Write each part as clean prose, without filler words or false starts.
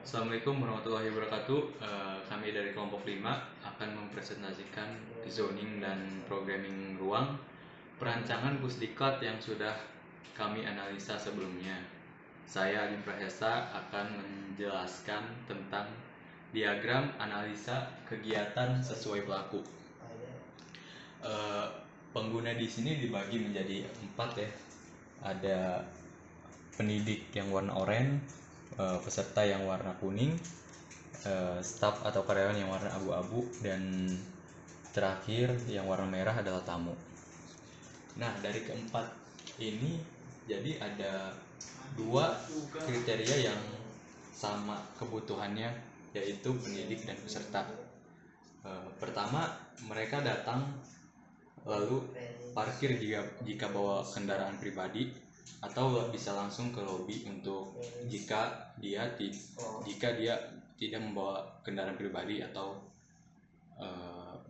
Assalamualaikum warahmatullahi wabarakatuh. Kami dari kelompok 5 akan mempresentasikan zoning dan programming ruang perancangan pusdiklat yang sudah kami analisa sebelumnya. Saya Adi Prahyasa akan menjelaskan tentang diagram analisa kegiatan sesuai pelaku. Pengguna di sini dibagi menjadi 4 ya. Ada pendidik yang warna oranye, peserta yang warna kuning, staf atau karyawan yang warna abu-abu, dan terakhir yang warna merah adalah tamu. Nah, dari keempat ini jadi ada 2 kriteria yang sama kebutuhannya, yaitu pendidik dan peserta. Pertama, mereka datang lalu parkir jika bawa kendaraan pribadi, atau bisa langsung ke lobi untuk jika dia tidak membawa kendaraan pribadi atau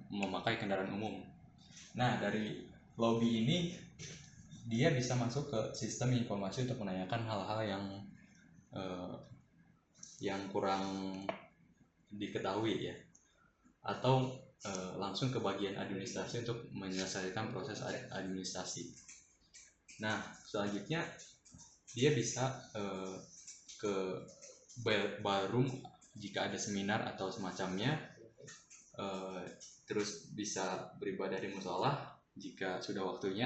memakai kendaraan umum. Nah, dari lobi ini dia bisa masuk ke sistem informasi untuk menanyakan hal-hal yang kurang diketahui ya, atau langsung ke bagian administrasi untuk menyelesaikan proses administrasi. Nah, selanjutnya dia bisa ke ballroom jika ada seminar atau semacamnya, terus bisa beribadah di musola jika sudah waktunya,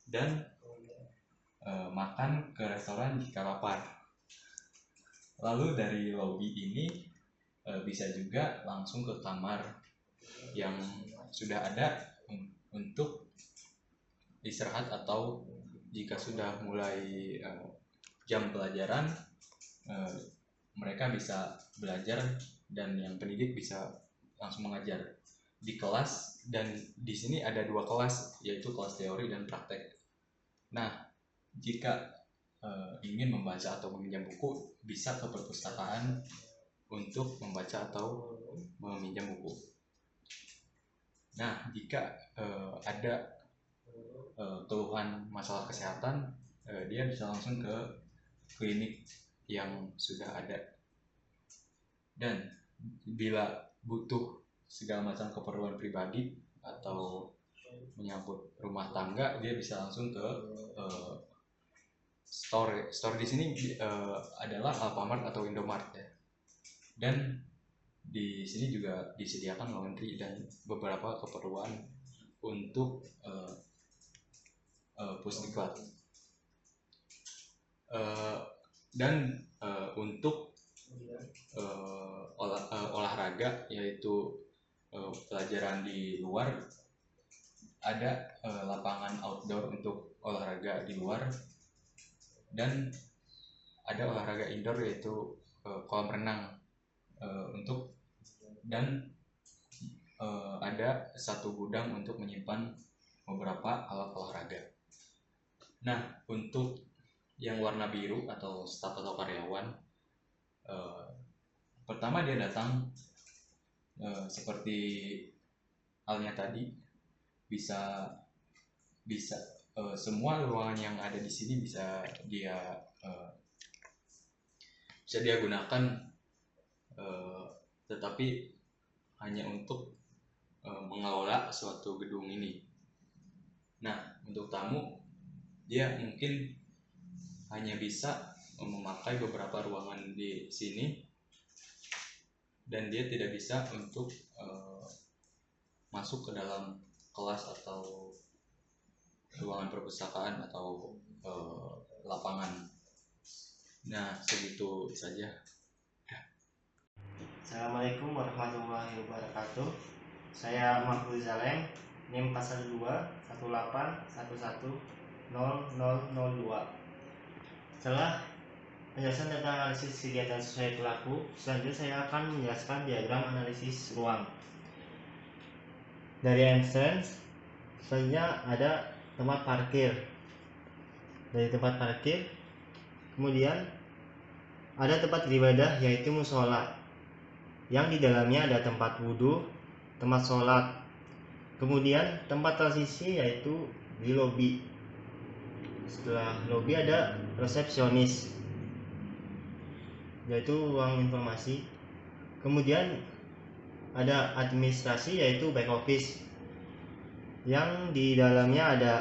dan makan ke restoran jika lapar. Lalu dari lobi ini bisa juga langsung ke kamar yang sudah ada untuk istirahat, atau jika sudah mulai jam pelajaran, mereka bisa belajar, dan yang pendidik bisa langsung mengajar di kelas. Dan di sini ada 2 kelas, yaitu kelas teori dan praktek. Nah, jika ingin membaca atau meminjam buku, bisa ke perpustakaan untuk membaca atau meminjam buku. Nah, jika ada keluhan masalah kesehatan, dia bisa langsung ke klinik yang sudah ada. Dan bila butuh segala macam keperluan pribadi atau menyambut rumah tangga, dia bisa langsung ke store di sini adalah Alfamart atau Indomart ya. Dan di sini juga disediakan laundry dan beberapa keperluan untuk pusdiklat. Dan untuk olahraga, yaitu pelajaran di luar, ada lapangan outdoor untuk olahraga di luar, dan ada olahraga indoor yaitu kolam renang, dan ada 1 gudang untuk menyimpan beberapa alat olahraga. Nah, untuk yang warna biru atau staf atau karyawan, pertama dia datang seperti halnya tadi, bisa semua ruangan yang ada di sini bisa dia gunakan, tetapi hanya untuk mengelola suatu gedung ini. Nah, untuk tamu, dia mungkin hanya bisa memakai beberapa ruangan di sini, dan dia tidak bisa untuk masuk ke dalam kelas atau ruangan perpustakaan atau lapangan. Nah, segitu saja. Assalamualaikum warahmatullahi wabarakatuh. Saya Mahfuz Zaleng, NIM pasal 2 181100002. Setelah penjelasan tentang analisis kegiatan sesuai pelaku, selanjutnya saya akan menjelaskan diagram analisis ruang. Dari entrance, selanjutnya ada tempat parkir. Dari tempat parkir, kemudian ada tempat beribadah yaitu musola, yang di dalamnya ada tempat wudhu, tempat sholat. Kemudian tempat transisi yaitu di lobi. Setelah lobi ada resepsionis. yaitu ruang informasi. Kemudian ada administrasi, yaitu back office, yang di dalamnya ada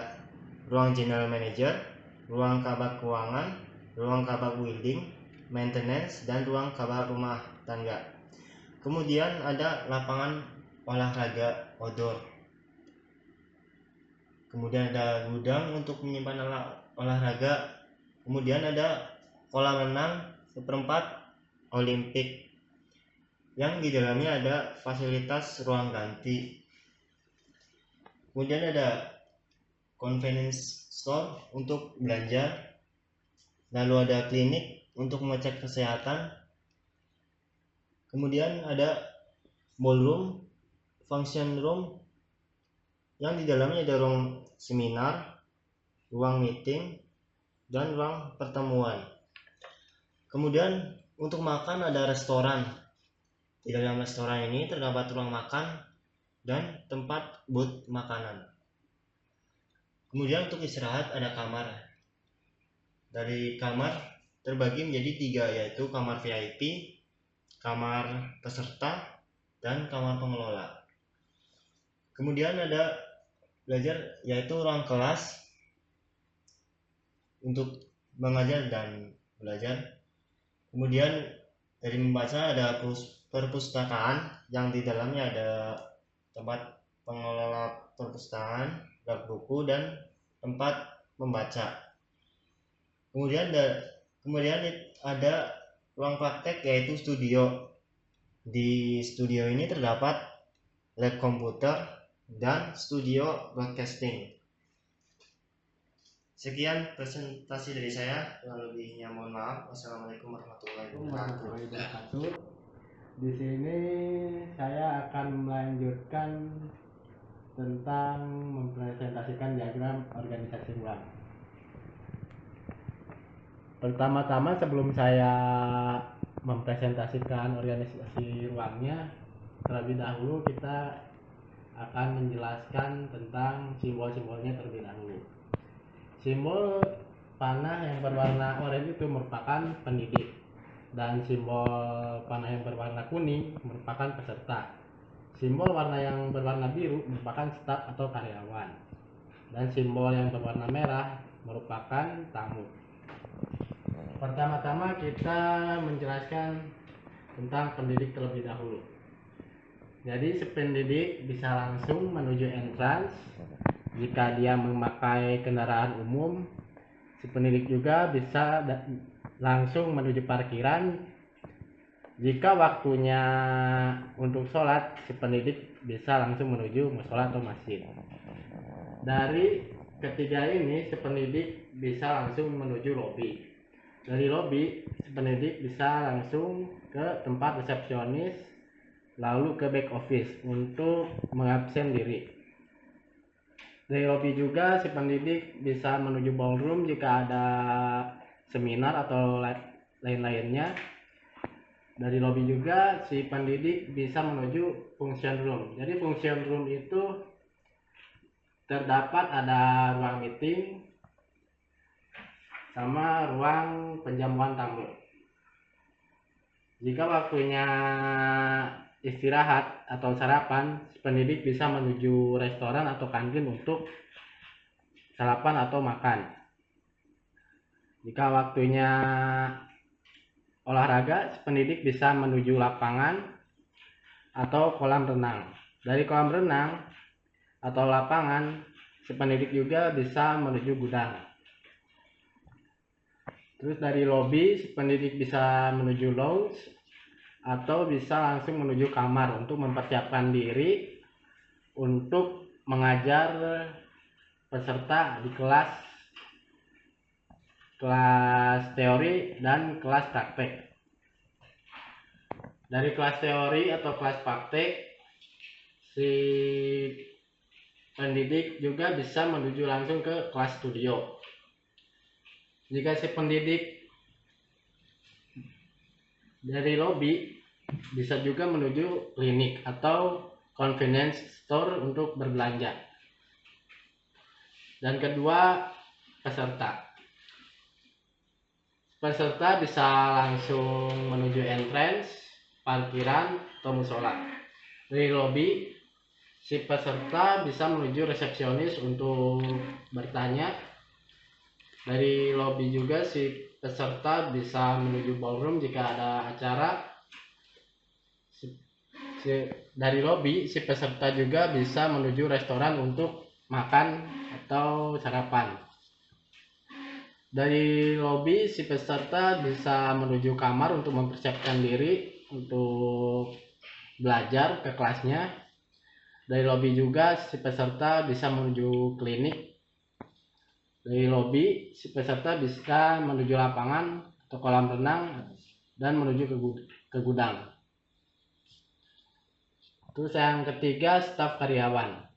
ruang general manager, ruang kabak keuangan, ruang kabak building, maintenance, dan ruang kabak rumah tangga. Kemudian ada lapangan olahraga outdoor. Kemudian ada gudang untuk menyimpan olahraga. Kemudian ada kolam renang seperempat olimpik, yang di dalamnya ada fasilitas ruang ganti. Kemudian ada convenience store untuk belanja. Lalu ada klinik untuk mengecek kesehatan. Kemudian ada ballroom, function room, yang di dalamnya ada ruang seminar, ruang meeting, dan ruang pertemuan. Kemudian untuk makan ada restoran. Di dalam restoran ini terdapat ruang makan dan tempat booth makanan. Kemudian untuk istirahat ada kamar. Dari kamar terbagi menjadi 3, yaitu kamar VIP, kamar peserta, dan kamar pengelola. Kemudian ada belajar, yaitu ruang kelas untuk mengajar dan belajar. Kemudian dari membaca ada perpustakaan, yang di dalamnya ada tempat pengelola perpustakaan, rak buku, dan tempat membaca. Kemudian ada ruang praktek, yaitu studio. Di studio ini terdapat lab komputer dan studio broadcasting. Sekian presentasi dari saya, kurang lebihnya mohon maaf. Wassalamualaikum warahmatullahi wabarakatuh. Di sini saya akan melanjutkan tentang mempresentasikan diagram organisasi ruang. Pertama-tama sebelum saya mempresentasikan organisasi ruangnya, terlebih dahulu kita akan menjelaskan tentang simbol-simbolnya terlebih dahulu. Simbol panah yang berwarna oranye itu merupakan pendidik, dan simbol panah yang berwarna kuning merupakan peserta. Simbol warna yang berwarna biru merupakan staf atau karyawan, dan simbol yang berwarna merah merupakan tamu. Pertama-tama kita menjelaskan tentang pendidik terlebih dahulu. Jadi si pendidik bisa langsung menuju entrance jika dia memakai kendaraan umum. Si pendidik juga bisa langsung menuju parkiran. Jika waktunya untuk sholat, si pendidik bisa langsung menuju mushola atau masjid. Dari ketiga ini, si pendidik bisa langsung menuju lobi. Dari lobi, si pendidik bisa langsung ke tempat resepsionis, lalu ke back office untuk mengabsen diri. Dari lobi juga si pendidik bisa menuju ballroom jika ada seminar atau lain-lainnya. Dari lobi juga si pendidik bisa menuju function room. Jadi function room itu terdapat ada ruang meeting sama ruang penjamuan tamu. Jika waktunya istirahat atau sarapan, si pendidik bisa menuju restoran atau kantin untuk sarapan atau makan. Jika waktunya olahraga, si pendidik bisa menuju lapangan atau kolam renang. Dari kolam renang atau lapangan, si pendidik juga bisa menuju gudang. Terus dari lobi, si pendidik bisa menuju lounge atau bisa langsung menuju kamar untuk mempersiapkan diri untuk mengajar peserta di kelas teori dan kelas praktek. Dari kelas teori atau kelas praktek, si pendidik juga bisa menuju langsung ke kelas studio. Jika si pendidik dari lobi, bisa juga menuju klinik atau convenience store untuk berbelanja. Dan kedua, peserta. peserta bisa langsung menuju entrance, parkiran, atau musola. Dari lobby, si peserta bisa menuju resepsionis untuk bertanya. Dari lobby juga si peserta bisa menuju ballroom jika ada acara. Dari lobby, si peserta juga bisa menuju restoran untuk makan atau sarapan. Dari lobby, si peserta bisa menuju kamar untuk mempersiapkan diri untuk belajar ke kelasnya. Dari lobby juga, si peserta bisa menuju klinik. Dari lobby, si peserta bisa menuju lapangan atau kolam renang dan menuju ke gudang. Terus yang ketiga, staf karyawan.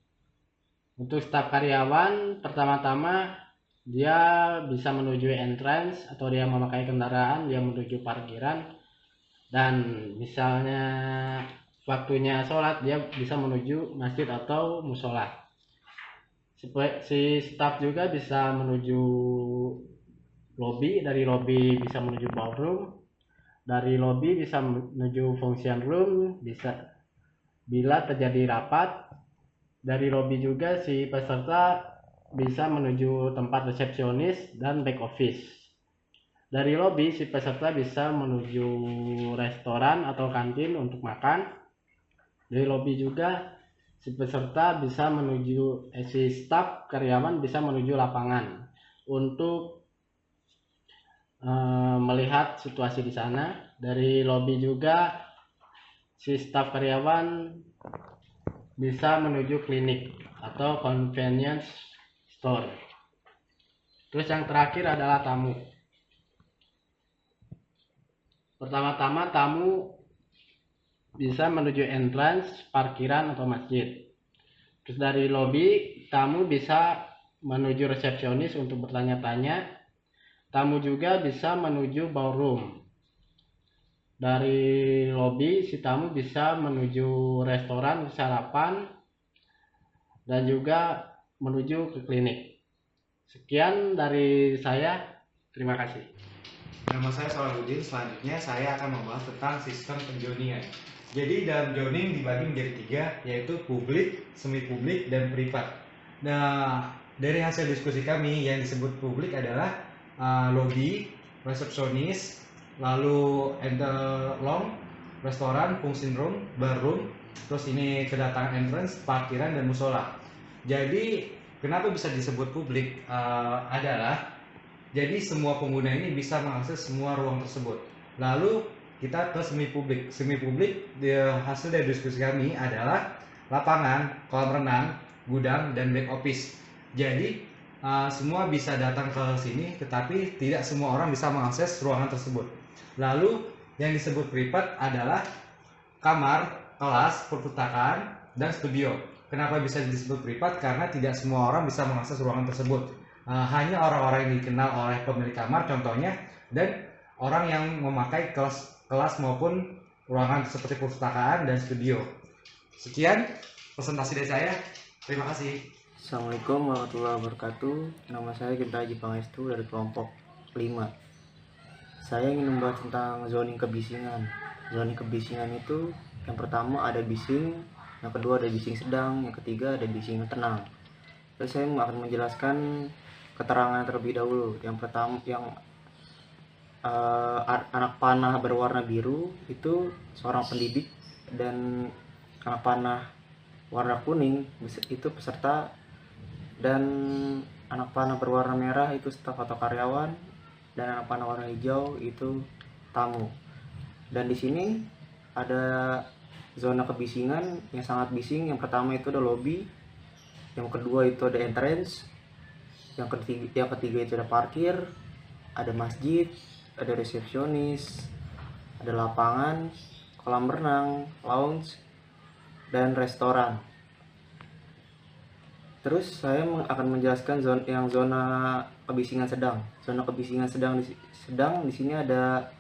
Untuk staf karyawan, pertama-tama dia bisa menuju entrance atau dia memakai kendaraan, dia menuju parkiran, dan misalnya waktunya sholat dia bisa menuju masjid atau musola. Si staf juga bisa menuju lobby, dari lobby bisa menuju ballroom, dari lobby bisa menuju function room bisa bila terjadi rapat. Dari lobby juga si peserta bisa menuju tempat resepsionis dan back office. Dari lobby si peserta bisa menuju restoran atau kantin untuk makan. Dari lobby juga si peserta bisa menuju si staf karyawan bisa menuju lapangan untuk melihat situasi di sana. Dari lobby juga si staf karyawan bisa menuju klinik atau convenience store. Terus yang terakhir adalah tamu. Pertama-tama tamu bisa menuju entrance, parkiran, atau masjid. Terus dari lobby, tamu bisa menuju resepsionis untuk bertanya-tanya. Tamu juga bisa menuju ballroom. Dari lobby, si tamu bisa menuju restoran sarapan dan juga menuju ke klinik. Sekian dari saya. Terima kasih. Nama saya Salahuddin. Selanjutnya saya akan membahas tentang sistem penjoningan. Jadi dalam joining dibagi menjadi 3, yaitu publik, semi publik, dan privat. Nah, dari hasil diskusi kami yang disebut publik adalah lobby, resepsionis, lalu enterlong, restoran, function room, bar room, terus ini kedatangan entrance, parkiran, dan musola. Jadi kenapa bisa disebut publik adalah jadi semua pengguna ini bisa mengakses semua ruang tersebut. Lalu kita ke semi publik. Semi publik hasil dari diskusi kami adalah lapangan, kolam renang, gudang, dan back office. Jadi semua bisa datang ke sini, tetapi tidak semua orang bisa mengakses ruangan tersebut. Lalu yang disebut privat adalah kamar, kelas, perpustakaan, dan studio. Kenapa bisa disebut privat? Karena tidak semua orang bisa mengakses ruangan tersebut. Hanya orang-orang yang dikenal oleh pemilik kamar contohnya, dan orang yang memakai kelas maupun ruangan seperti perpustakaan dan studio. Sekian presentasi dari saya. Terima kasih. Assalamualaikum warahmatullahi wabarakatuh. Nama saya Genta Haji Pangestu dari kelompok 5. Saya ingin membahas tentang zoning kebisingan. Zoning kebisingan itu yang pertama ada bising, yang kedua ada bising sedang, yang ketiga ada bising tenang. Terus saya akan menjelaskan keterangan terlebih dahulu. Yang pertama, yang anak panah berwarna biru itu seorang pendidik, dan anak panah warna kuning itu peserta, dan anak panah berwarna merah itu staf atau karyawan, dan anak panah warna hijau itu tamu. Dan di sini ada zona kebisingan yang sangat bising. Yang pertama itu ada lobby, yang kedua itu ada entrance, yang ketiga itu ada parkir, ada masjid, ada resepsionis, ada lapangan, kolam renang, lounge, dan restoran. Terus saya akan menjelaskan zona kebisingan sedang. Zona kebisingan sedang di sini ada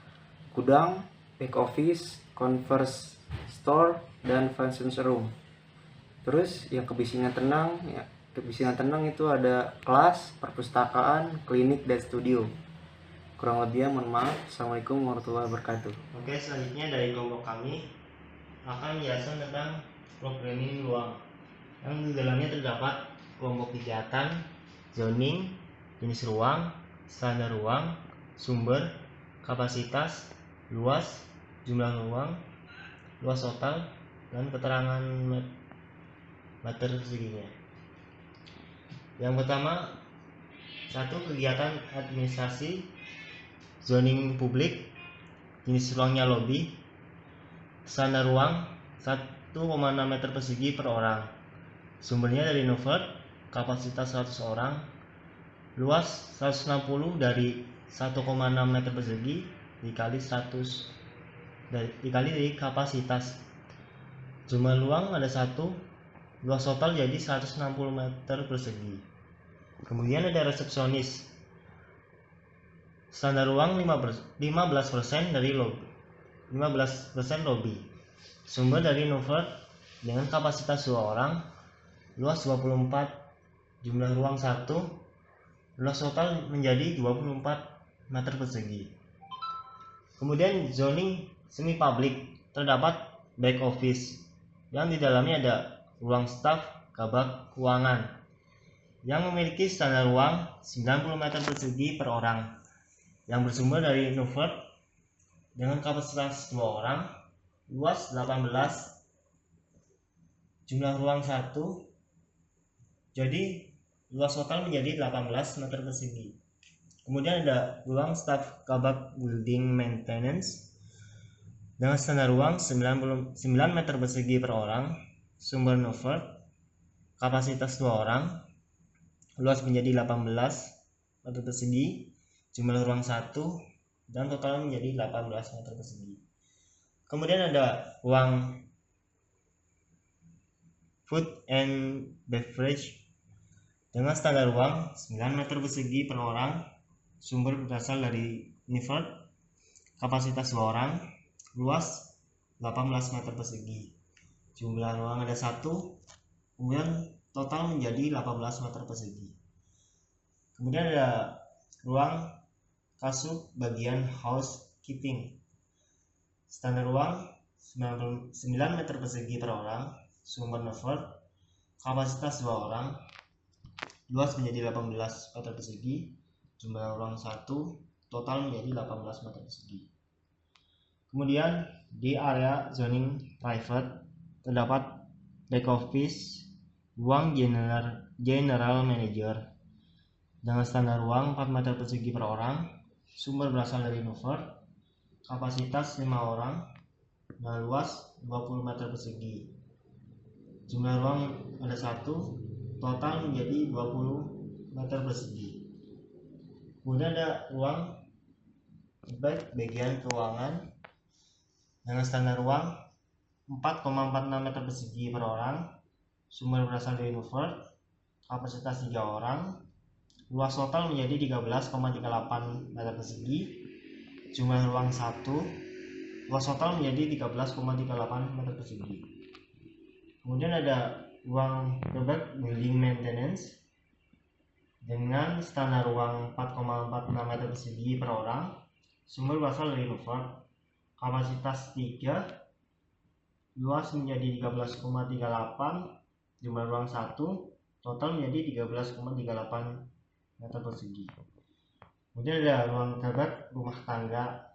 gudang, back office, converse store, dan function room. Terus yang kebisingan tenang, kebisingan tenang itu ada kelas, perpustakaan, klinik, dan studio. Kurang lebihnya mohon maaf. Assalamualaikum warahmatullahi wabarakatuh. Oke, selanjutnya dari kelompok kami akan menjelaskan tentang programming ruang, yang di dalamnya terdapat kelompok kegiatan, zoning, jenis ruang, standar ruang, sumber, kapasitas, luas, jumlah ruang, luas total, dan keterangan meter perseginya. Yang pertama, satu, kegiatan administrasi, zoning publik, jenis ruangnya lobby, standar ruang 1,6 meter persegi per orang, sumbernya dari Novert, kapasitas 100 orang, luas 160 dari 1,6 meter persegi dikali 100 dikali dari kapasitas. Jumlah ruang ada 1, luas total jadi 160 meter persegi. Kemudian ada resepsionis, standar ruang 15% dari lobby, 15% lobby, sumber dari Novert dengan kapasitas 2 orang, luas 24, jumlah ruang 1, luas total menjadi 24 meter persegi. Kemudian zoning semi public, terdapat back office yang di dalamnya ada ruang staf, kabak, keuangan yang memiliki standar ruang 90 meter persegi per orang, yang bersumber dari Novert dengan kapasitas 2 orang, luas 18, jumlah ruang 1, jadi luas total menjadi 18 meter persegi. Kemudian ada ruang staf kabak building maintenance dengan standar ruang 99 meter persegi per orang, sumber Novert, kapasitas 2 orang, luas menjadi 18 meter persegi, jumlah ruang 1, dan total menjadi 18 meter persegi. Kemudian ada ruang food and beverage dengan standar ruang 9 meter persegi per orang, sumber berasal dari Novert, kapasitas 2 orang, luas 18 meter persegi, jumlah ruang ada 1, kemudian total menjadi 18 meter persegi. Kemudian ada ruang kasub bagian housekeeping, standar ruang 9 meter persegi per orang, sumber Novert, kapasitas 2 orang, luas menjadi 18 meter persegi, jumlah ruang 1, total menjadi 18 meter persegi. Kemudian di area zoning private terdapat back office, ruang general manager dengan standar ruang 4 meter persegi per orang, sumber berasal dari Novert, kapasitas 5 orang, dan luas 20 meter persegi, jumlah ruang ada 1, total menjadi 20 meter persegi. Kemudian ada ruang bagian keuangan dengan standar ruang 4,46 meter persegi per orang, sumber berasal dari Novert, kapasitas 3 orang, luas total menjadi 13,38 meter persegi, jumlah ruang 1, luas total menjadi 13,38 meter persegi. Kemudian ada ruang kabak building maintenance dengan standar ruang 4,46 meter persegi per orang, sumber berasal dari Novert, kapasitas 3, luas menjadi 13,38, jumlah ruang 1, total menjadi 13,38 meter persegi. Kemudian ada ruang kabak rumah tangga,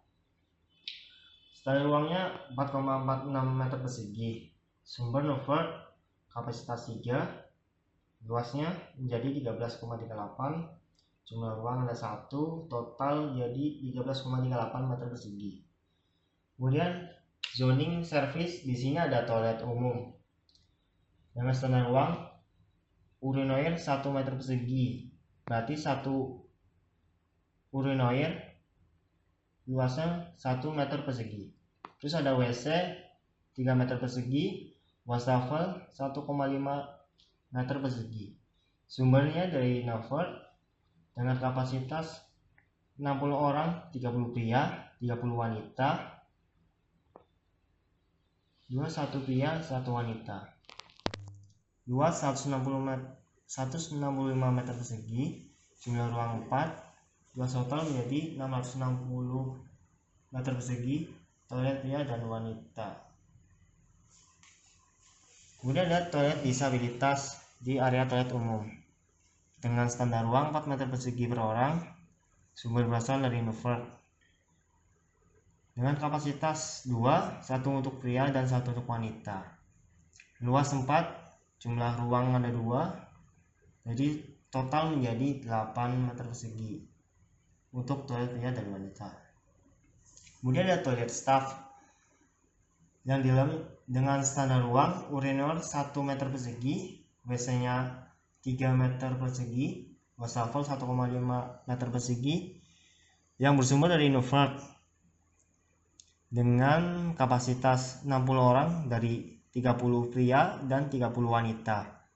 standar ruangnya 4,46 meter persegi, sumber Novert, kapasitas 3, luasnya menjadi 13,38, jumlah ruang ada 1, total jadi 13,38 meter persegi. Kemudian zoning service, di sini ada toilet umum dengan standar ruang urinoir 1 meter persegi, berarti 1 urinoir luasnya 1 meter persegi. Terus ada WC 3 meter persegi, wastafel 1,5 meter persegi, sumbernya dari Novert dengan kapasitas 60 orang, 30 pria, 30 wanita, 21 pria, 1 wanita, luas 165 meter persegi, jumlah ruang 4, luas total menjadi 660 meter persegi toilet pria dan wanita. Kemudian ada toilet disabilitas di area toilet umum dengan standar ruang 4 meter persegi per orang, sumber berasal dari Nufert, dengan kapasitas 2, satu untuk pria dan satu untuk wanita. Luas 4, jumlah ruang ada 2, jadi total menjadi 8 meter persegi untuk toilet pria dan wanita. Kemudian ada toilet staff yang di dalam dengan standar ruang urinal 1 meter persegi, WC-nya 3 meter persegi, wastafel 1,5 meter persegi, yang bersumber dari Nufert dengan kapasitas 60 orang dari 30 pria dan 30 wanita.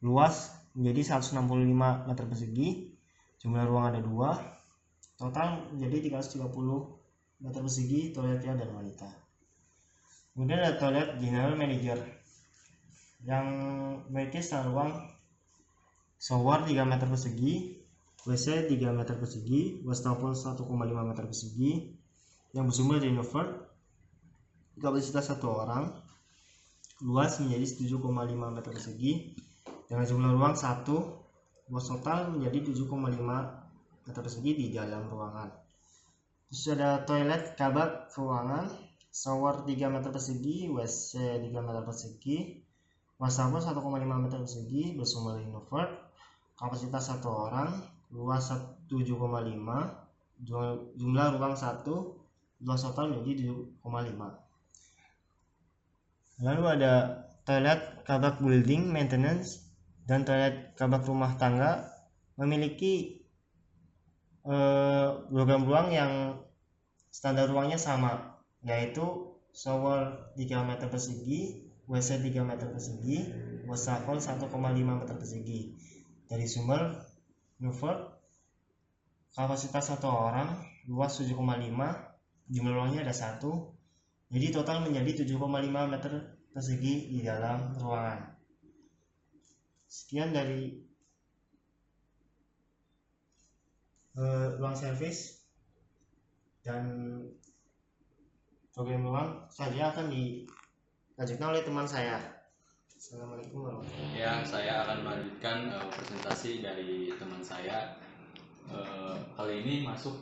Luas menjadi 165 meter persegi, jumlah ruang ada 2, total menjadi 330 meter persegi toilet pria dan wanita. Kemudian ada toilet general manager yang memiliki standar ruang shower 3 meter persegi, WC 3 meter persegi, wastafel 1,5 meter persegi, yang bersumber dari Nufert, kapasitas 1 orang, luas menjadi 7,5 meter persegi dengan jumlah ruang 1, luas total menjadi 7,5 meter persegi di dalam ruangan. Terus ada toilet kabak ruangan, shower 3 meter persegi, WC 3 meter persegi, wastafel 1,5 meter persegi, bersumber dari Nufert, kapasitas 1 orang, luas 7,5, jumlah ruang 1, luas total menjadi 7,5. Lalu ada toilet kabak building maintenance dan toilet kabak rumah tangga memiliki program ruang yang standar ruangnya sama, yaitu shower 3 meter persegi, WC 3 meter persegi, wastafel 1,5 meter persegi. Dari sumber Nufert, kapasitas 1 orang, luas 7,5, jumlah ruangnya ada 1, jadi total menjadi 7,5 meter persegi di dalam ruangan. Sekian dari ruang servis dan program ruang. Selanjutnya akan dilanjutkan oleh teman saya. Assalamualaikum warahmatullahi wabarakatuh. Ya, saya akan melanjutkan presentasi dari teman saya. Kali ini masuk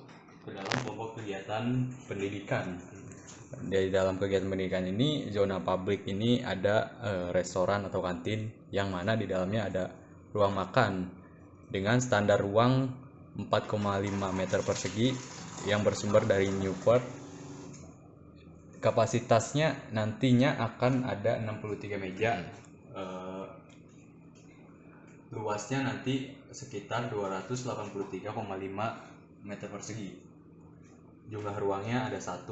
ke dalam kelompok kegiatan pendidikan. Dari dalam kegiatan pendidikan ini, zona publik ini ada restoran atau kantin yang mana di dalamnya ada ruang makan dengan standar ruang 4,5 meter persegi yang bersumber dari Nufert. Kapasitasnya nantinya akan ada 63 meja. Luasnya nanti sekitar 283,5 meter persegi. Jumlah ruangnya ada 1,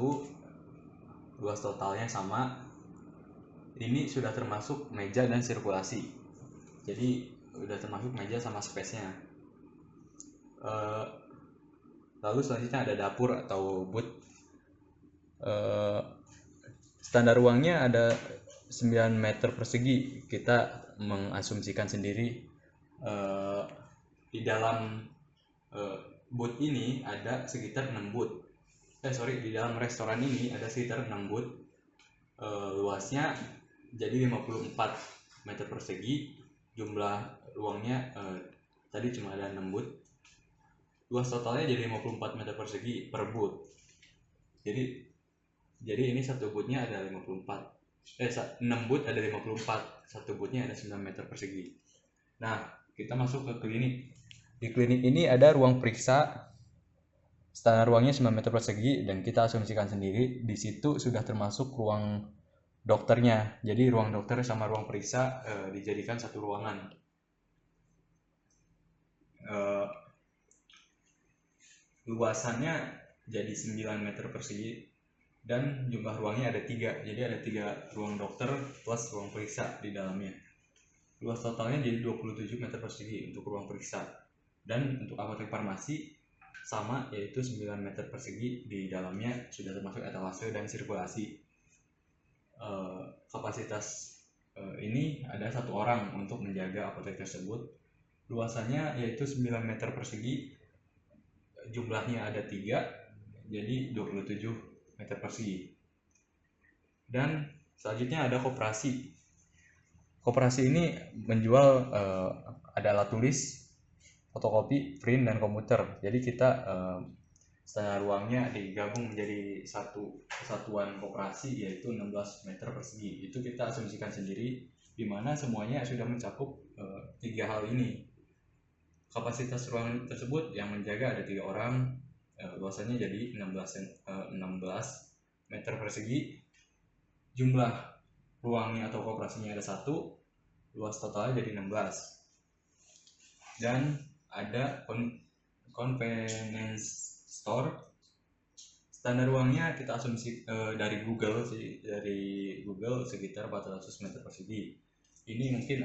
luas totalnya sama. Ini sudah termasuk meja dan sirkulasi, jadi sudah termasuk meja sama space-nya. Lalu selanjutnya ada dapur atau booth. Standar ruangnya ada 9 meter persegi. Kita mengasumsikan sendiri di dalam booth ini ada sekitar 6 booth. Di dalam restoran ini ada sekitar 6 booth. Luasnya jadi 54 meter persegi. Jumlah ruangnya tadi cuma ada 6 booth. Luas totalnya jadi 54 meter persegi per booth. Jadi ini satu bootnya ada 6 boot ada 54, satu bootnya ada 9 meter persegi. Nah, kita masuk ke klinik. Di klinik ini ada ruang periksa, standar ruangnya 9 meter persegi, dan kita asumsikan sendiri di situ sudah termasuk ruang dokternya. Jadi ruang dokter sama ruang periksa dijadikan satu ruangan. Luasannya jadi 9 meter persegi dan jumlah ruangnya ada 3. Jadi ada 3 ruang dokter plus ruang periksa di dalamnya. Luas totalnya jadi 27 meter persegi untuk ruang periksa. Dan untuk apotek farmasi sama, yaitu 9 meter persegi. Di dalamnya sudah termasuk etalase dan sirkulasi. Kapasitas ini ada 1 orang untuk menjaga apotek tersebut. Luasannya yaitu 9 meter persegi. jumlahnya ada 3, jadi 27 meter persegi. Dan selanjutnya ada koperasi. Koperasi ini menjual ada alat tulis, fotokopi, print, dan komputer. Jadi kita standar ruangnya digabung menjadi satu kesatuan koperasi, yaitu 16 meter persegi. Itu kita asumsikan sendiri, di mana semuanya sudah mencakup 3 hal ini. Kapasitas ruangan tersebut yang menjaga ada 3 orang, luasannya jadi 16 meter persegi. Jumlah ruangnya atau koperasinya ada 1, luas totalnya jadi 16. Dan ada convenience store. Standar ruangnya kita asumsi dari Google sekitar 400 meter persegi. Ini mungkin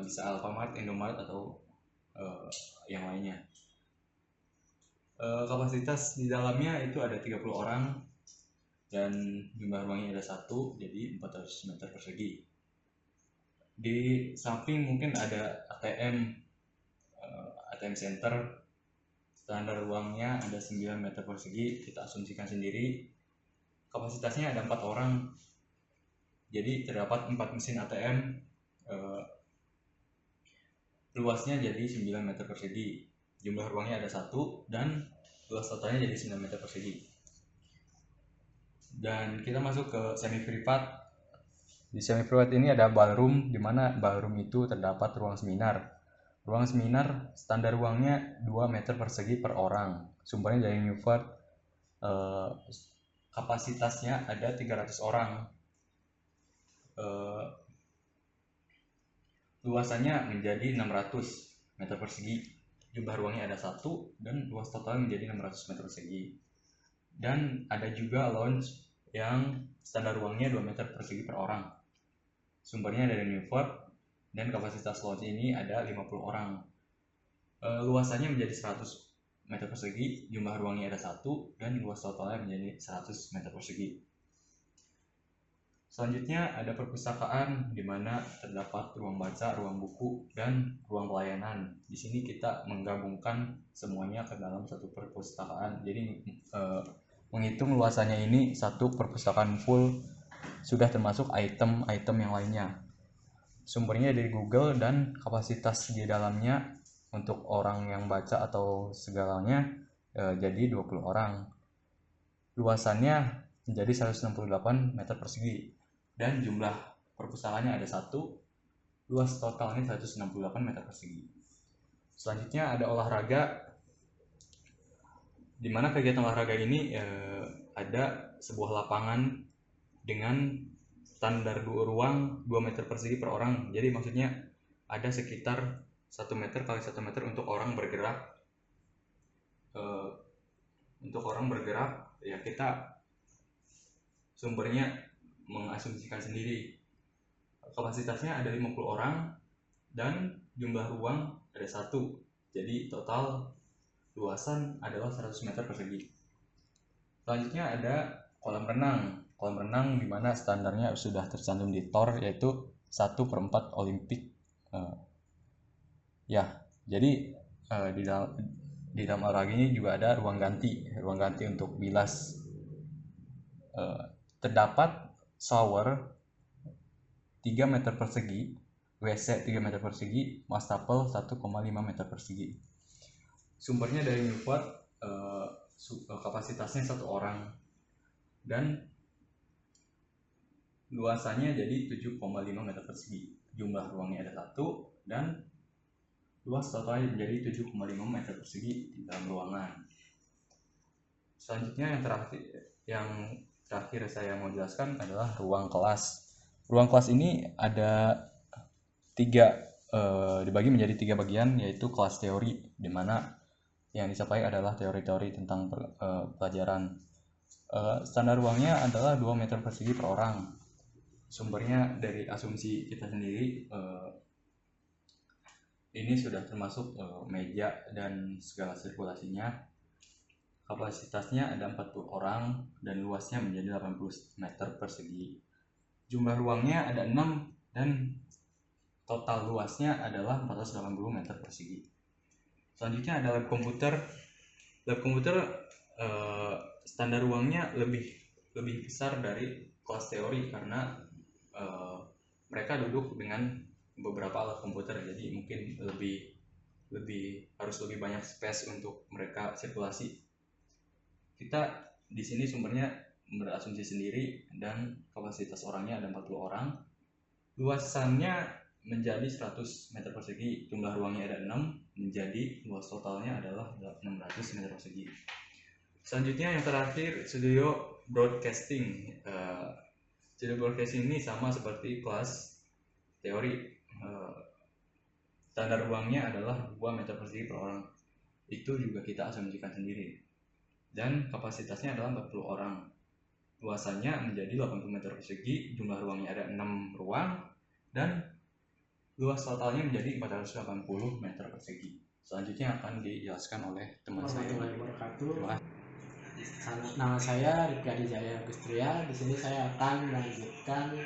bisa Alfamart, Indomaret, atau yang lainnya. Kapasitas di dalamnya itu ada 30 orang dan jumlah ruangnya ada 1, jadi 400 meter persegi. Di samping mungkin ada ATM center. Standar ruangnya ada 9 meter persegi, kita asumsikan sendiri. Kapasitasnya ada 4 orang, jadi terdapat 4 mesin ATM. Luasnya jadi 9 meter persegi. Jumlah ruangnya ada 1 dan luas totalnya jadi 9 meter persegi. Dan kita masuk ke semi privat. Di semi privat ini ada ballroom, di mana ballroom itu terdapat ruang seminar. Ruang seminar standar ruangnya 2 meter persegi per orang. Sumbernya dari Newford. Kapasitasnya ada 300 orang. Luasannya menjadi 600 meter persegi. Jumlah ruangnya ada 1 dan luas total menjadi 600 meter persegi. Dan ada juga lounge yang standar ruangnya 2 meter persegi per orang. Sumbernya dari Newford dan kapasitas lounge ini ada 50 orang. Luasannya menjadi 100 meter persegi, jumlah ruangnya ada 1 dan luas totalnya menjadi 100 meter persegi. Selanjutnya ada perpustakaan, di mana terdapat ruang baca, ruang buku, dan ruang pelayanan. Di sini kita menggabungkan semuanya ke dalam satu perpustakaan. Jadi menghitung luasannya ini satu perpustakaan full, sudah termasuk item-item yang lainnya. Sumbernya dari Google dan kapasitas di dalamnya untuk orang yang baca atau segalanya jadi 20 orang. Luasannya menjadi 168 meter persegi dan jumlah perpustakaannya ada 1, luas totalnya 168 meter persegi. Selanjutnya ada olahraga, di mana kegiatan olahraga ini ada sebuah lapangan dengan standar ruang 2 meter persegi per orang. Jadi maksudnya ada sekitar 1 meter kali 1 meter untuk orang bergerak. Untuk orang bergerak ya kita sumbernya mengasumsikan sendiri. Kapasitasnya ada 50 orang dan jumlah ruang ada 1. Jadi total luasan adalah 100 meter persegi. Selanjutnya ada kolam renang. Kolam renang di mana standarnya sudah tercantum di TOR, yaitu 1/4 Olimpik. Jadi di dalam olahraga ini juga ada ruang ganti untuk bilas. Terdapat shower 3 meter persegi, WC 3 meter persegi, wastafel 1,5 meter persegi. Sumbernya dari Newport, kapasitasnya 1 orang dan luasannya jadi 7,5 meter persegi. Jumlah ruangnya ada 1 dan luas totalnya menjadi 7,5 meter persegi di dalam ruangan. Selanjutnya yang terakhir saya mau jelaskan adalah ruang kelas. Ruang kelas ini ada 3, dibagi menjadi 3 bagian, yaitu kelas teori, di mana yang dicapai adalah teori-teori tentang pelajaran. Standar ruangnya adalah 2 meter persegi per orang. Sumbernya dari asumsi kita sendiri. Ini sudah termasuk meja dan segala sirkulasinya. Kapasitasnya ada 40 orang dan luasnya menjadi 80 meter persegi. Jumlah ruangnya ada 6 dan total luasnya adalah 480 meter persegi. Selanjutnya ada lab komputer. lab komputer standar ruangnya lebih besar dari kelas teori karena mereka duduk dengan beberapa alat komputer, jadi mungkin harus lebih banyak space untuk mereka sirkulasi. Kita di sini sumbernya berasumsi sendiri dan kapasitas orangnya ada 40 orang. Luasannya menjadi 100 meter persegi, jumlah ruangnya ada 6, menjadi luas totalnya adalah 600 meter persegi. Selanjutnya yang terakhir, studio broadcasting. Studio broadcasting ini sama seperti kelas teori. Standar ruangnya adalah 2 meter persegi per orang. Itu juga kita asumsikan sendiri. Dan kapasitasnya adalah 40 orang. Luasannya menjadi 80 meter persegi, jumlah ruangnya ada 6 ruang, dan luas totalnya menjadi 480 meter persegi. Selanjutnya akan dijelaskan oleh teman saya. Nama saya Rifki Adijaya Agustria. Di sini saya akan melanjutkan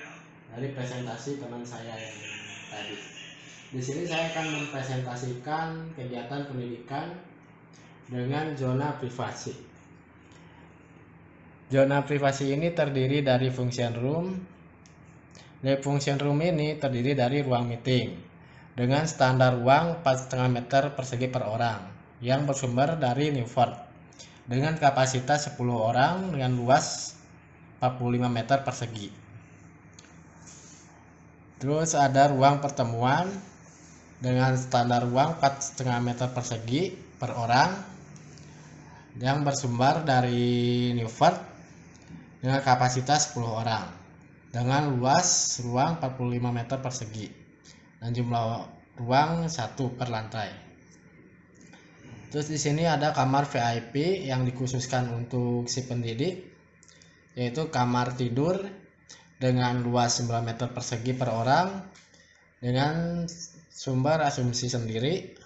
dari presentasi teman saya yang tadi. Di sini saya akan mempresentasikan kegiatan pendidikan dengan zona privasi. Zona privasi ini terdiri dari function room. Dari function room ini terdiri dari ruang meeting dengan standar ruang 4,5 meter persegi per orang yang bersumber dari Newford dengan kapasitas 10 orang dengan luas 45 meter persegi. Terus ada ruang pertemuan dengan standar ruang 4,5 meter persegi per orang yang bersumber dari Newford dengan kapasitas 10 orang dengan luas ruang 45 meter persegi dan jumlah ruang 1 per lantai. Terus di sini ada kamar VIP yang dikhususkan untuk si pendidik, yaitu kamar tidur dengan luas 9 meter persegi per orang dengan sumber asumsi sendiri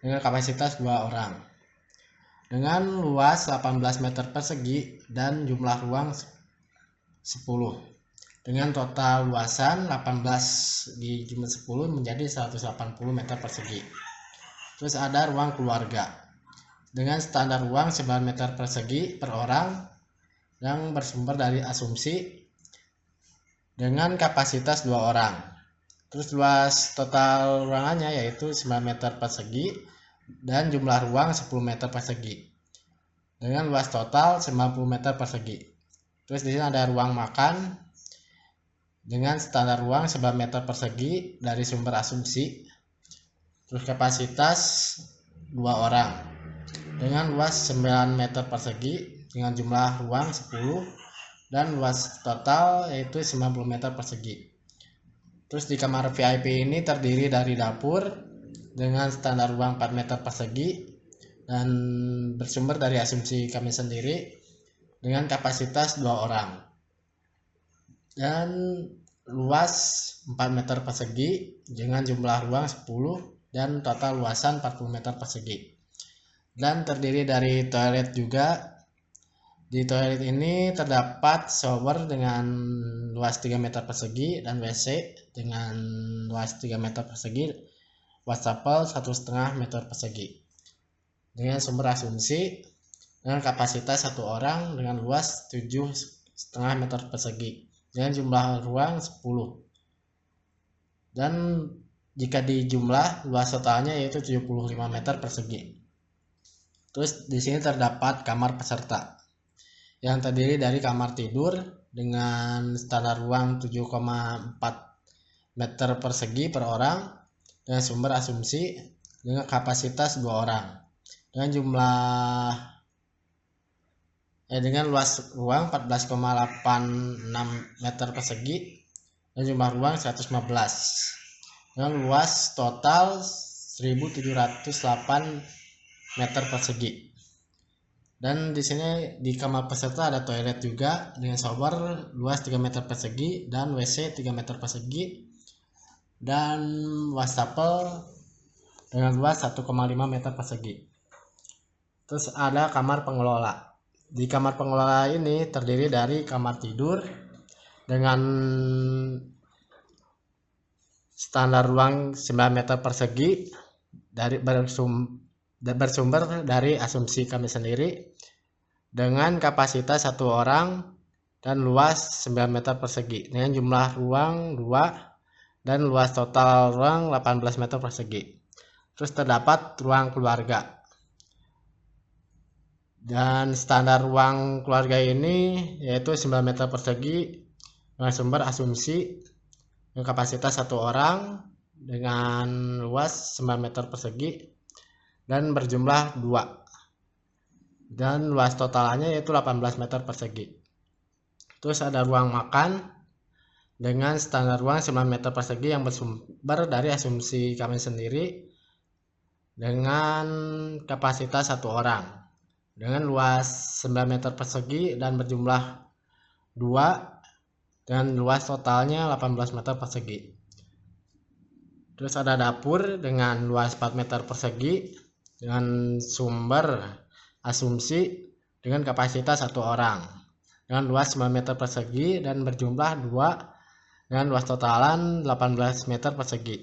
dengan kapasitas 2 orang dengan luas 18 meter persegi dan jumlah ruang 10 dengan total luasan 18 di jumlah 10 menjadi 180 meter persegi. Terus ada ruang keluarga dengan standar ruang 9 meter persegi per orang yang bersumber dari asumsi dengan kapasitas 2 orang. Terus luas total ruangannya yaitu 9 meter persegi dan jumlah ruang 10 meter persegi dengan luas total 90 meter persegi. Terus di sini ada ruang makan dengan standar ruang 9 meter persegi dari sumber asumsi. Terus kapasitas 2 orang dengan luas 9 meter persegi dengan jumlah ruang 10 dan luas total yaitu 90 meter persegi. Terus di kamar VIP ini terdiri dari dapur dengan standar ruang 4 meter persegi dan bersumber dari asumsi kami sendiri dengan kapasitas 2 orang dan luas 4 meter persegi dengan jumlah ruang 10 dan total luasan 40 meter persegi dan terdiri dari toilet juga. Di toilet ini terdapat shower dengan luas 3 meter persegi dan WC dengan luas 3 meter persegi, wastafel 1,5 meter persegi dengan sumber asumsi dengan kapasitas 1 orang dengan luas 7,5 meter persegi dengan jumlah ruang 10 dan jika dijumlah luas totalnya yaitu 75 meter persegi. Terus di sini terdapat kamar peserta yang terdiri dari kamar tidur dengan standar ruang 7,4 meter persegi per orang dengan sumber asumsi dengan kapasitas 2 orang dengan luas ruang 14,86 meter persegi dan jumlah ruang 115 dengan luas total 1708 meter persegi. Dan di sini di kamar peserta ada toilet juga dengan shower luas 3 meter persegi dan WC 3 meter persegi dan wastafel dengan luas 1,5 meter persegi. Terus ada kamar pengelola. Di kamar pengelola ini terdiri dari kamar tidur dengan standar ruang 9 meter persegi bersumber dari asumsi kami sendiri dengan kapasitas 1 orang dan luas 9 meter persegi dengan jumlah ruang 2 dan luas total ruang 18 meter persegi. Terus terdapat ruang keluarga. Dan standar ruang keluarga ini yaitu 9 meter persegi dengan sumber asumsi dengan kapasitas 1 orang dengan luas 9 meter persegi dan berjumlah 2 dan luas totalnya yaitu 18 meter persegi. Terus ada ruang makan dengan standar ruang 9 meter persegi yang bersumber dari asumsi kami sendiri dengan kapasitas 1 orang dengan luas 9 meter persegi dan berjumlah 2 dan luas totalnya 18 meter persegi. Terus ada dapur dengan luas 4 meter persegi dengan sumber asumsi dengan kapasitas 1 orang dengan luas 9 meter persegi dan berjumlah 2 dengan luas totalan 18 meter persegi.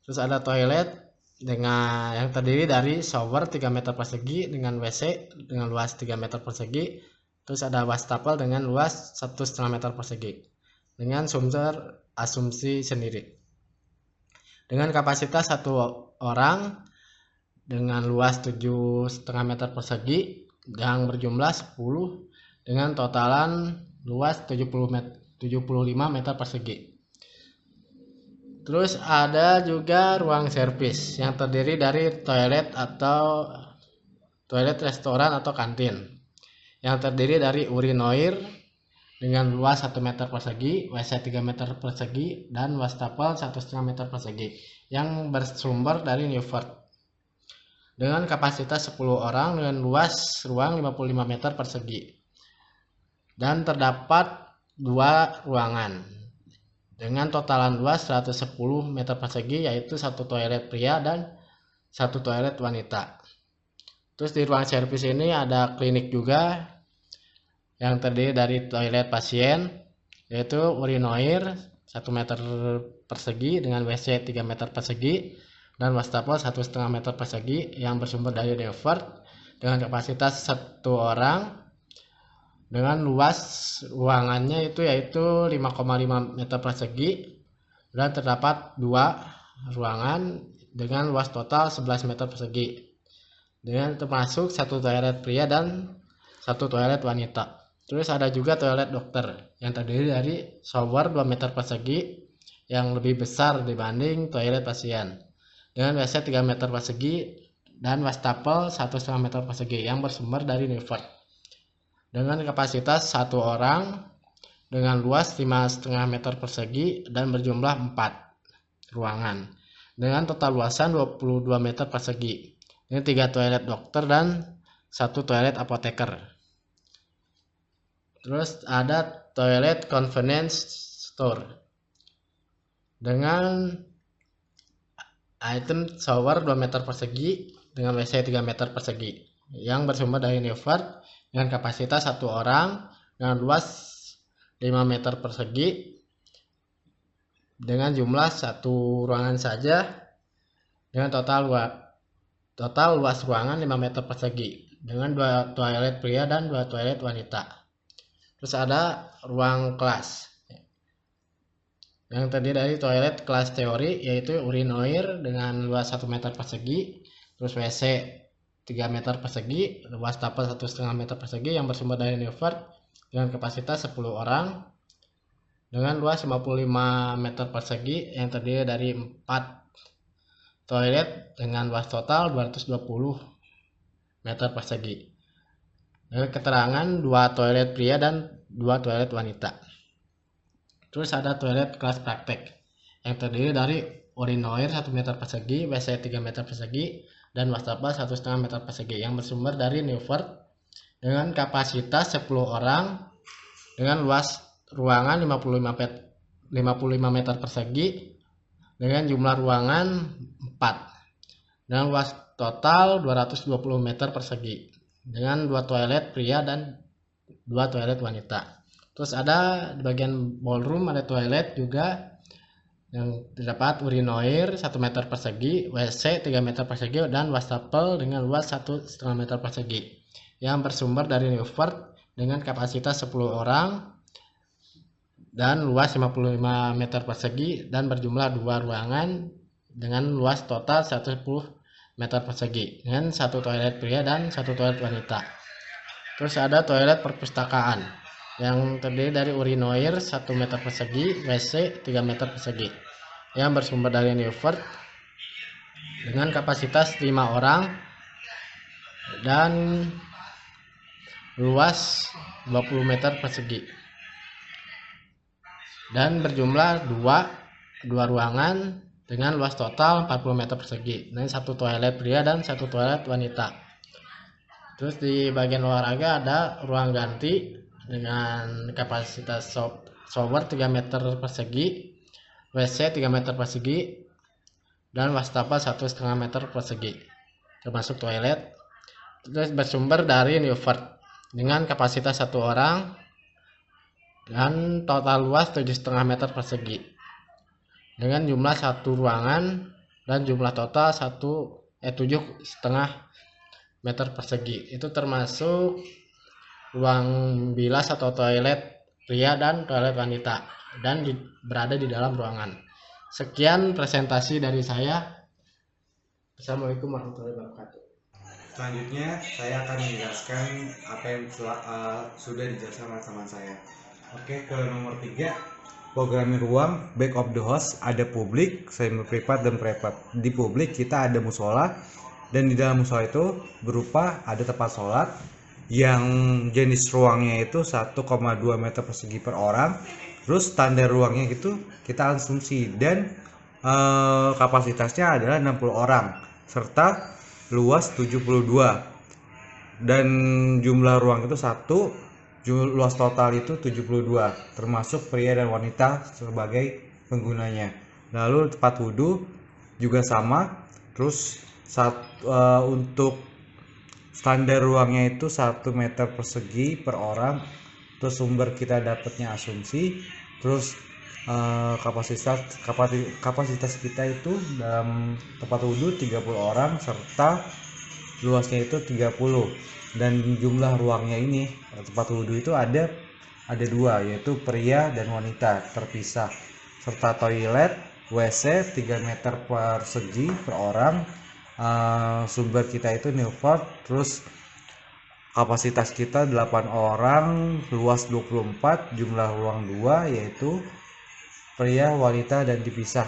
Terus ada toilet dengan yang terdiri dari shower 3 meter persegi dengan WC dengan luas 3 meter persegi. Terus ada wastafel dengan luas 1,5 meter persegi dengan sumber asumsi sendiri dengan kapasitas 1 orang dengan luas 7,5 meter persegi yang berjumlah 10 dengan totalan luas 75 meter persegi. Terus ada juga ruang servis yang terdiri dari toilet atau toilet restoran atau kantin yang terdiri dari urinoir dengan luas 1 meter persegi, WC 3 meter persegi dan wastafel 1,5 meter persegi yang bersumber dari Newford dengan kapasitas 10 orang dengan luas ruang 55 meter persegi dan terdapat 2 ruangan dengan totalan luas 110 meter persegi yaitu 1 toilet pria dan 1 toilet wanita. Terus di ruang servis ini ada klinik juga yang terdiri dari toilet pasien yaitu urinoir 1 meter persegi dengan WC 3 meter persegi dan wastafel 1,5 meter persegi yang bersumber dari Newford dengan kapasitas 1 orang dengan luas ruangannya yaitu 5,5 meter persegi dan terdapat 2 ruangan dengan luas total 11 meter persegi dengan termasuk 1 toilet pria dan 1 toilet wanita. Terus ada juga toilet dokter yang terdiri dari shower 2 meter persegi yang lebih besar dibanding toilet pasien dengan WC 3 meter persegi dan wastafel 1,5 meter persegi yang bersumber dari Newford dengan kapasitas 1 orang dengan luas 5,5 meter persegi dan berjumlah 4 ruangan dengan total luasan 22 meter persegi dengan 3 toilet dokter dan 1 toilet apoteker. Terus ada toilet convenience store dengan item shower 2 meter persegi dengan WC 3 meter persegi yang bersumber dari Newford dengan kapasitas 1 orang dengan luas 5 meter persegi dengan jumlah 1 ruangan saja dengan total luas ruangan 5 meter persegi dengan 2 toilet pria dan 2 toilet wanita. Terus ada ruang kelas yang terdiri dari toilet kelas teori yaitu urinoir dengan luas 1 meter persegi, terus WC 3 meter persegi, wastafel 1,5 meter persegi yang bersumber dari Newford dengan kapasitas 10 orang dengan luas 55 meter persegi yang terdiri dari 4 toilet dengan luas total 220 meter persegi dengan keterangan 2 toilet pria dan 2 toilet wanita. Terus ada toilet kelas praktek yang terdiri dari urinoir 1 meter persegi, WC 3 meter persegi dan wastafel 1,5 meter persegi yang bersumber dari Newford dengan kapasitas 10 orang dengan luas ruangan 55 meter persegi dengan jumlah ruangan 4 dengan luas total 220 meter persegi dengan 2 toilet pria dan 2 toilet wanita. Terus ada di bagian ballroom ada toilet juga yang terdapat urinoir 1 meter persegi, WC 3 meter persegi, dan wastafel dengan luas 1,5 meter persegi yang bersumber dari Newford dengan kapasitas 10 orang dan luas 55 meter persegi dan berjumlah 2 ruangan dengan luas total 110 meter persegi dengan 1 toilet pria dan 1 toilet wanita. Terus ada toilet perpustakaan yang terdiri dari urinoir 1 meter persegi, WC 3 meter persegi yang bersumber dari Newford dengan kapasitas 5 orang dan luas 20 meter persegi dan berjumlah 2 ruangan dengan luas total 40 meter persegi dan 1 toilet pria dan 1 toilet wanita. Terus di bagian olahraga ada ruang ganti dengan kapasitas shower 3 meter persegi, WC 3 meter persegi, dan wastafel 1,5 meter persegi, termasuk toilet. Terus bersumber dari Newford dengan kapasitas 1 orang dan total luas 7,5 meter persegi, dengan jumlah 1 ruangan dan jumlah total 7,5 meter persegi. Itu termasuk ruang bilas atau toilet pria dan toilet wanita dan berada di dalam ruangan. Sekian presentasi dari saya. Assalamualaikum warahmatullahi wabarakatuh. Selanjutnya saya akan menjelaskan apa yang sudah dijelaskan oleh teman saya. Oke, ke nomor 3, programming ruang back of the house. Ada publik, semi privat, dan privat. Di publik kita ada musola, dan di dalam musola itu berupa ada tempat sholat yang jenis ruangnya itu 1,2 meter persegi per orang. Terus standar ruangnya itu kita asumsi, dan kapasitasnya adalah 60 orang serta luas 72, dan jumlah ruang itu 1, luas total itu 72, termasuk pria dan wanita sebagai penggunanya. Lalu tempat wudhu juga sama. Terus untuk standar ruangnya itu 1 meter persegi per orang. Terus sumber kita dapatnya asumsi. Terus kapasitas kita itu dalam tempat wudhu 30 orang serta luasnya itu 30, dan jumlah ruangnya ini tempat wudhu itu ada 2, yaitu pria dan wanita terpisah, serta toilet WC 3 meter persegi per orang. Sumber kita itu Newford. Terus kapasitas kita 8 orang, luas 24, jumlah ruang 2, yaitu pria, wanita, dan dipisah.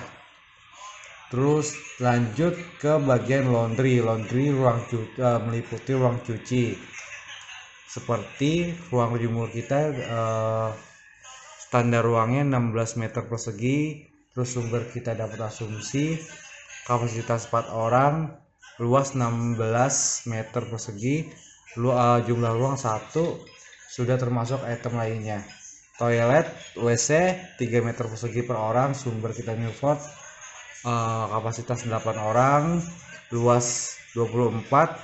Terus lanjut ke bagian laundry. Ruang meliputi ruang cuci. Seperti ruang jemur kita, standar ruangnya 16 meter persegi. Terus sumber kita dapat asumsi kapasitas 4 orang, luas 16 meter persegi, jumlah ruang 1, sudah termasuk item lainnya. Toilet WC 3 meter persegi per orang, sumber kita Newford, kapasitas 8 orang, luas 24,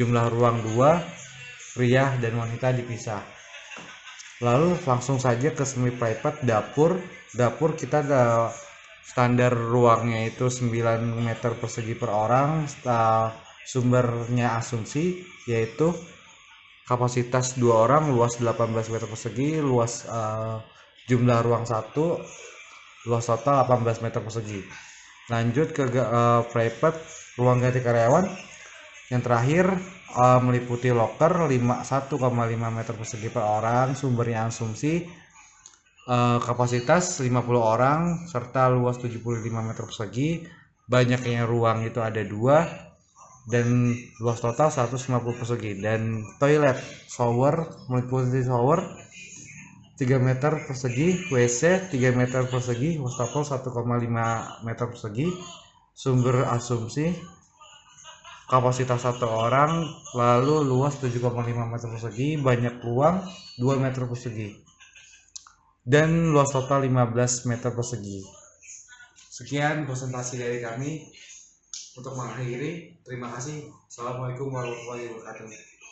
jumlah ruang 2, pria dan wanita dipisah. Lalu langsung saja ke semi private. Dapur kita ada standar ruangnya itu 9 meter persegi per orang, sumbernya asumsi yaitu kapasitas 2 orang, luas 18 meter persegi, luas jumlah ruang 1, luas total 18 meter persegi. Lanjut ke private, ruang ganti karyawan yang terakhir meliputi locker 1,5 meter persegi per orang, sumbernya asumsi kapasitas 50 orang serta luas 75 meter persegi. Banyaknya ruang itu ada 2 dan luas total 150 persegi. Dan toilet shower meliputi shower 3 meter persegi, WC 3 meter persegi, wastafel 1,5 meter persegi. Sumber asumsi kapasitas 1 orang, lalu luas 7,5 meter persegi, banyak ruang 2 meter persegi, dan luas total 15 meter persegi. Sekian presentasi dari kami. Untuk mengakhiri, terima kasih. Assalamualaikum warahmatullahi wabarakatuh.